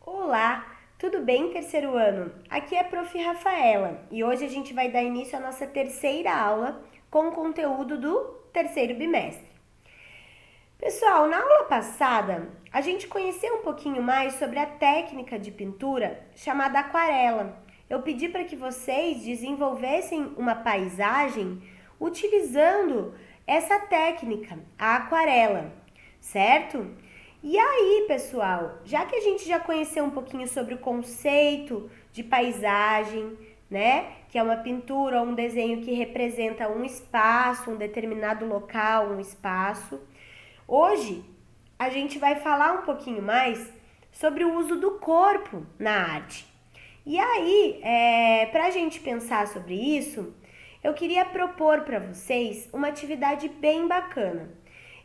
Olá, tudo bem, terceiro ano? Aqui é a Prof. Rafaela e hoje a gente vai dar início à nossa terceira aula com o conteúdo do terceiro bimestre. Pessoal, na aula passada a gente conheceu um pouquinho mais sobre a técnica de pintura chamada aquarela. Eu pedi para que vocês desenvolvessem uma paisagem utilizando essa técnica, a aquarela, certo? E aí, pessoal, já que a gente já conheceu um pouquinho sobre o conceito de paisagem, né? Que é uma pintura ou um desenho que representa um espaço, um determinado local, um espaço. Hoje a gente vai falar um pouquinho mais sobre o uso do corpo na arte. E aí, para a gente pensar sobre isso, eu queria propor para vocês uma atividade bem bacana.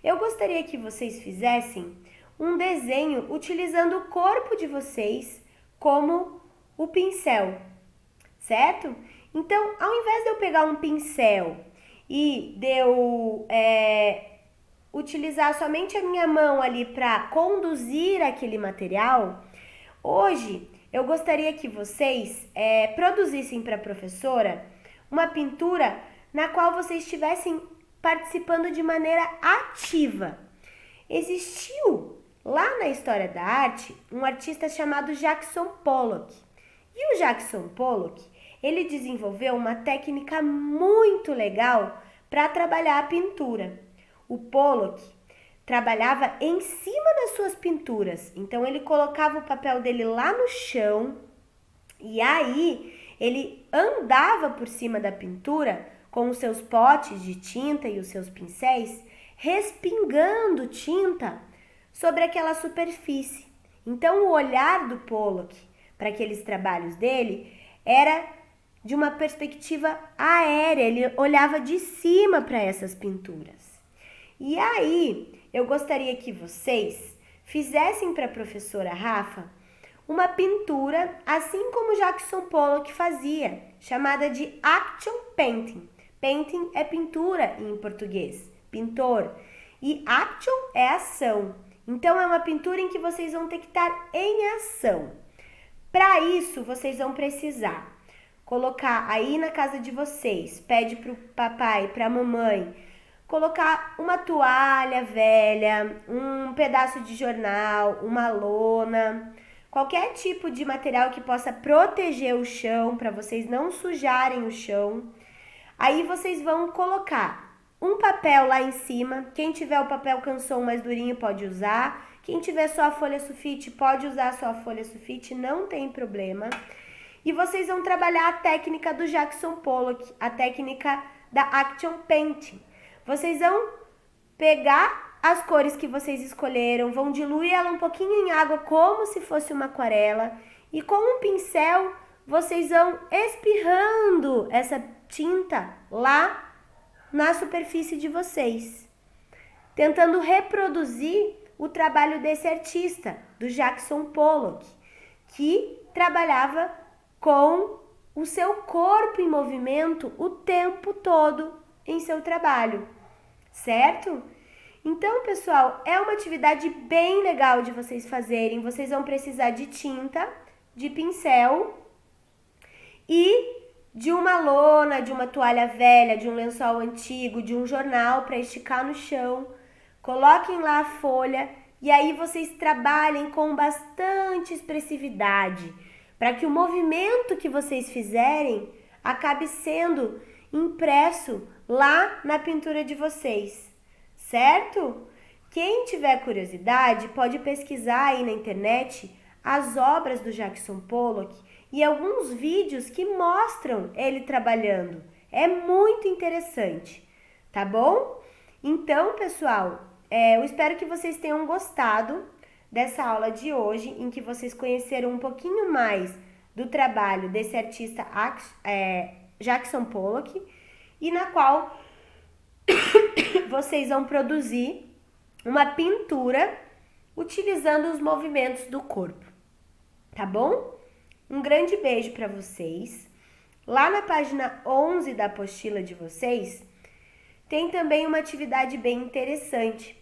Eu gostaria que vocês fizessem um desenho utilizando o corpo de vocês como o pincel, certo? Então, ao invés de eu pegar um pincel e de eu utilizar somente a minha mão ali para conduzir aquele material, hoje eu gostaria que vocês produzissem para a professora uma pintura na qual vocês estivessem participando de maneira ativa. Existiu lá na história da arte um artista chamado Jackson Pollock. E o Jackson Pollock, ele desenvolveu uma técnica muito legal para trabalhar a pintura. O Pollock trabalhava em cima das suas pinturas. Então ele colocava o papel dele lá no chão e aí ele andava por cima da pintura com os seus potes de tinta e os seus pincéis, respingando tinta sobre aquela superfície. Então o olhar do Pollock para aqueles trabalhos dele era de uma perspectiva aérea, ele olhava de cima para essas pinturas. E aí, eu gostaria que vocês fizessem para a professora Rafa uma pintura, assim como Jackson Pollock fazia, chamada de action painting. Painting é pintura em português, pintor. E action é ação. Então, é uma pintura em que vocês vão ter que estar em ação. Para isso, vocês vão precisar colocar aí na casa de vocês, pede para o papai, para a mamãe, colocar uma toalha velha, um pedaço de jornal, uma lona, qualquer tipo de material que possa proteger o chão, para vocês não sujarem o chão. Aí vocês vão colocar um papel lá em cima. Quem tiver o papel canson mais durinho pode usar. Quem tiver só a folha sulfite pode usar só a folha sulfite, não tem problema. E vocês vão trabalhar a técnica do Jackson Pollock, a técnica da action painting. Vocês vão pegar as cores que vocês escolheram, vão diluir ela um pouquinho em água como se fosse uma aquarela e com um pincel vocês vão espirrando essa tinta lá na superfície de vocês, tentando reproduzir o trabalho desse artista, do Jackson Pollock, que trabalhava com o seu corpo em movimento o tempo todo em seu trabalho, certo? Então, pessoal, é uma atividade bem legal de vocês fazerem. Vocês vão precisar de tinta, de pincel e de uma lona, de uma toalha velha, de um lençol antigo, de um jornal para esticar no chão. Coloquem lá a folha e aí vocês trabalhem com bastante expressividade, para que o movimento que vocês fizerem acabe sendo impresso lá na pintura de vocês, certo? Quem tiver curiosidade pode pesquisar aí na internet as obras do Jackson Pollock e alguns vídeos que mostram ele trabalhando. É muito interessante, tá bom? Então, pessoal, eu espero que vocês tenham gostado dessa aula de hoje, em que vocês conheceram um pouquinho mais do trabalho desse artista Jackson Pollock e na qual vocês vão produzir uma pintura utilizando os movimentos do corpo, tá bom? Um grande beijo para vocês. Lá na página 11 da apostila de vocês, tem também uma atividade bem interessante,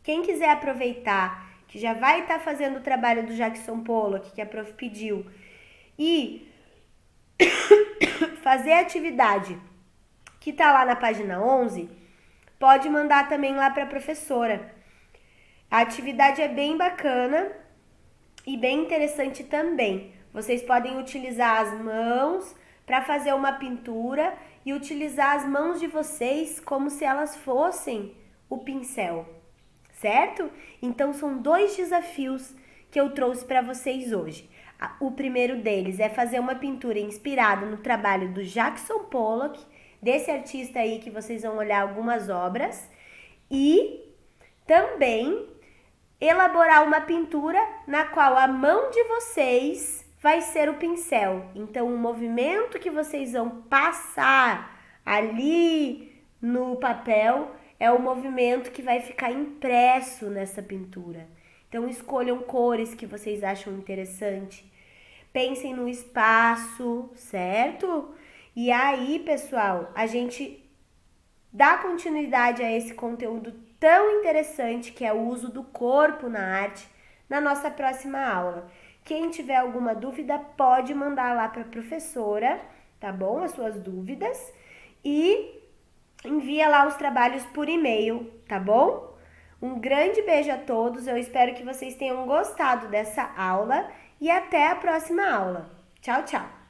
Quem quiser aproveitar, que já vai estar fazendo o trabalho do Jackson Pollock, que a prof pediu, e fazer a atividade que está lá na página 11, pode mandar também lá para a professora. A atividade é bem bacana e bem interessante também. Vocês podem utilizar as mãos para fazer uma pintura e utilizar as mãos de vocês como se elas fossem o pincel, certo? Então são 2 desafios que eu trouxe para vocês hoje. O primeiro deles é fazer uma pintura inspirada no trabalho do Jackson Pollock, desse artista aí que vocês vão olhar algumas obras, e também elaborar uma pintura na qual a mão de vocês vai ser o pincel. Então, o movimento que vocês vão passar ali no papel é o movimento que vai ficar impresso nessa pintura. Então, escolham cores que vocês acham interessante. Pensem no espaço, certo? E aí, pessoal, a gente dá continuidade a esse conteúdo tão interessante que é o uso do corpo na arte na nossa próxima aula. Quem tiver alguma dúvida pode mandar lá para a professora, tá bom? As suas dúvidas e envia lá os trabalhos por e-mail, tá bom? Um grande beijo a todos, eu espero que vocês tenham gostado dessa aula e até a próxima aula. Tchau, tchau!